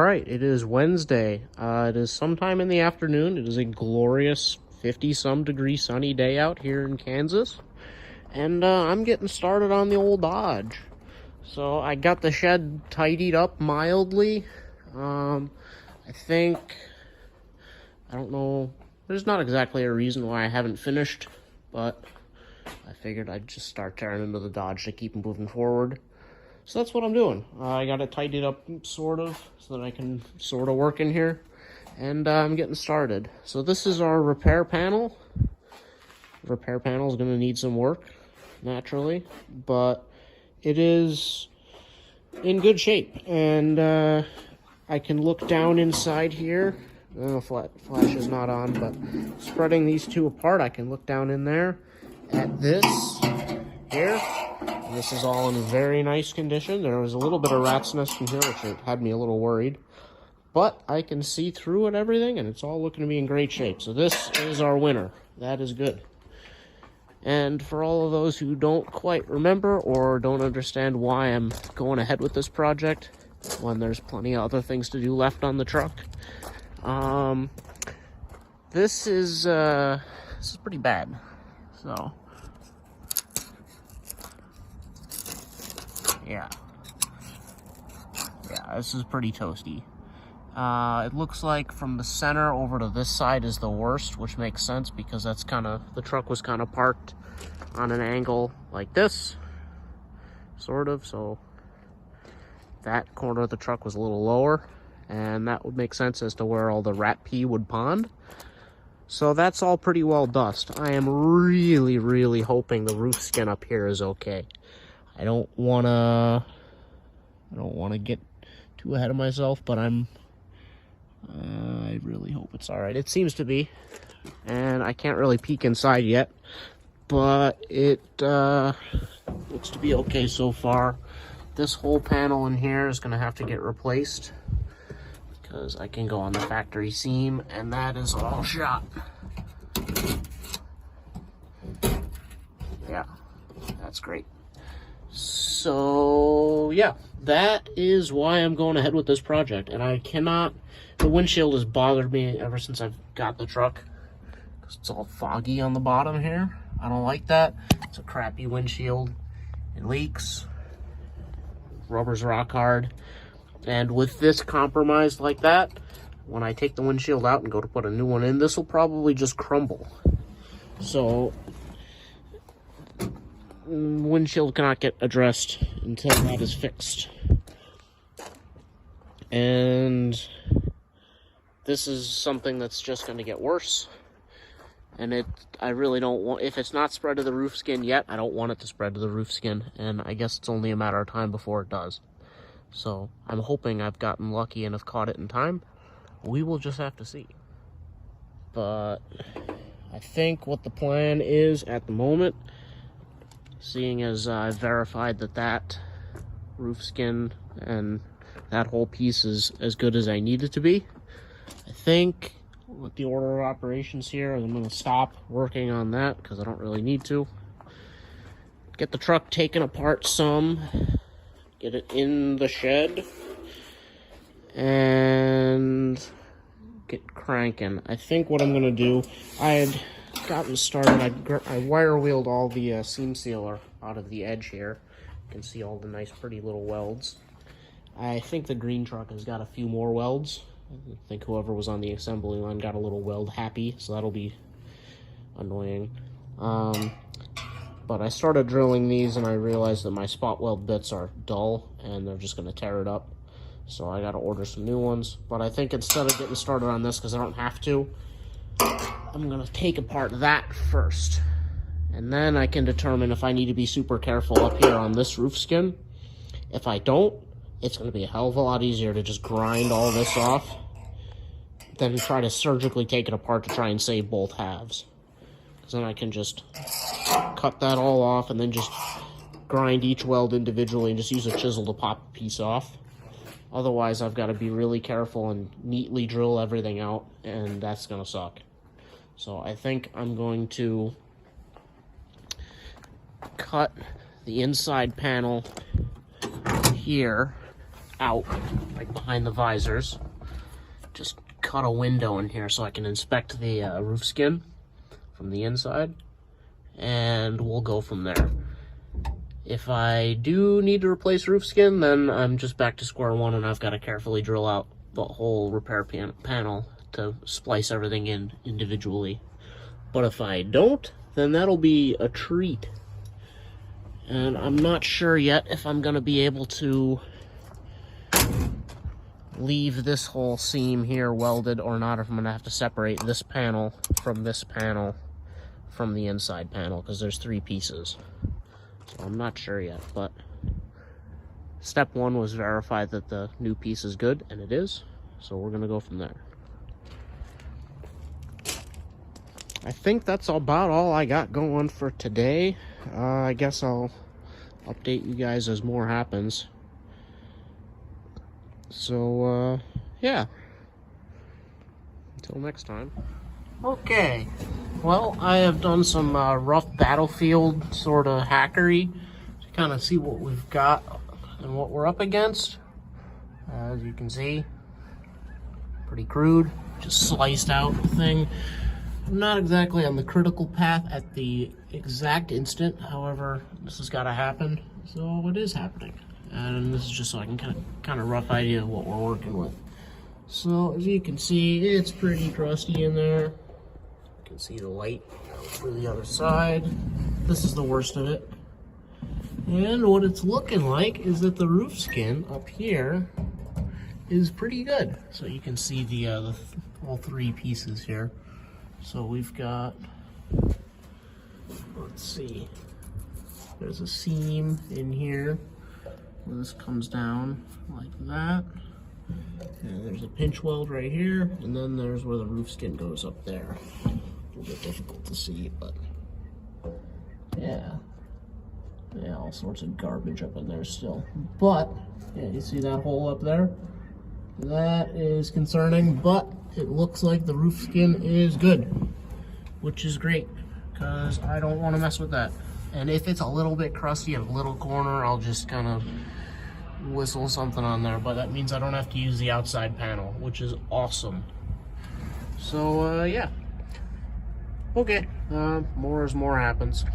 right, it is Wednesday. It is sometime in the afternoon. It is a glorious 50-some degree sunny day out here in Kansas. And I'm getting started on the old Dodge. So I got the shed tidied up mildly. I don't know, there's not exactly a reason why I haven't finished, but I figured I'd just start tearing into the Dodge to keep moving forward. So that's what I'm doing. I got it tidied up, sort of, so that I can sort of work in here. And I'm getting started. So this is our repair panel. The repair panel is going to need some work, naturally. But it is in good shape. And I can look down inside here. The flash is not on, but spreading these two apart, I can look down in there at this here. This is all in very nice condition. There was a little bit of rat's nest in here, which had me a little worried. But I can see through it, everything, and it's all looking to be in great shape. So this is our winner. That is good. And for all of those who don't quite remember or don't understand why I'm going ahead with this project, when there's plenty of other things to do left on the truck, this is pretty bad. So yeah, this is pretty toasty. It looks like from the center over to this side is the worst, which makes sense because that's the truck was kind of parked on an angle like this, sort of, so that corner of the truck was a little lower, and that would make sense as to where all the rat pee would pond. So that's all pretty well dust. I am really, really hoping the roof skin up here is okay. I don't wanna get too ahead of myself, but I really hope it's all right. It seems to be, and I can't really peek inside yet, but it looks to be okay so far. This whole panel in here is gonna have to get replaced because I can go on the factory seam, and that is all shot. Yeah, that's great. So yeah, that is why I'm going ahead with this project. And the windshield has bothered me ever since I've got the truck, because it's all foggy on the bottom here. I don't like that. It's a crappy windshield. It leaks. Rubber's rock hard. And with this compromised like that, when I take the windshield out and go to put a new one in, this will probably just crumble. So windshield cannot get addressed until that is fixed. And this is something that's just going to get worse. And I really don't want, if it's not spread to the roof skin yet, I don't want it to spread to the roof skin. And I guess it's only a matter of time before it does. So I'm hoping I've gotten lucky and have caught it in time. We will just have to see. But I think what the plan is at the moment, seeing as I've verified that roof skin and that whole piece is as good as I need it to be, I think with the order of operations here, I'm going to stop working on that because I don't really need to. Get the truck taken apart some, get it in the shed, and get cranking. I think what I'm going to do, I had gotten started, I wire wheeled all the seam sealer out of the edge here. You can see all the nice pretty little welds. I think the green truck has got a few more welds. I think whoever was on the assembly line got a little weld happy, so that'll be annoying. But I started drilling these and I realized that my spot weld bits are dull and they're just going to tear it up. So I got to order some new ones. But I think instead of getting started on this, because I don't have to, I'm going to take apart that first. And then I can determine if I need to be super careful up here on this roof skin. If I don't, it's going to be a hell of a lot easier to just grind all this off than try to surgically take it apart to try and save both halves. Because then I can just cut that all off and then just grind each weld individually and just use a chisel to pop a piece off. Otherwise, I've got to be really careful and neatly drill everything out, and that's going to suck. So I think I'm going to cut the inside panel here out, like behind the visors. Just cut a window in here so I can inspect the roof skin from the inside, and we'll go from there. If I do need to replace roof skin, then I'm just back to square one, and I've got to carefully drill out the whole repair panel to splice everything in individually. But if I don't, then that'll be a treat. And I'm not sure yet if I'm going to be able to leave this whole seam here welded or not, if I'm going to have to separate this panel from the inside panel, because there's 3 pieces. So I'm not sure yet, but step 1 was verify that the new piece is good, and it is. So we're going to go from there. I think that's about all I got going for today. I guess I'll update you guys as more happens. So, yeah. Until next time. Okay. Well, I have done some rough battlefield sort of hackery to kind of see what we've got and what we're up against. As you can see, pretty crude, just sliced out thing. I'm not exactly on the critical path at the exact instant, however, this has got to happen, so it is happening. And this is just so I can kind of rough idea of what we're working with. So as you can see, it's pretty crusty in there. You can see the light through the other side. This is the worst of it. And what it's looking like is that the roof skin up here is pretty good. So you can see the all 3 pieces here. So we've got, let's see, there's a seam in here where this comes down like that. And there's a pinch weld right here, and then there's where the roof skin goes up there. A little bit difficult to see, but yeah, all sorts of garbage up in there still. But yeah, you see that hole up there? That is concerning, but it looks like the roof skin is good, which is great, because I don't want to mess with that. And if it's a little bit crusty at a little corner, I'll just kind of whistle something on there, but that means I don't have to use the outside panel, which is awesome. So, yeah. Okay, more as more happens.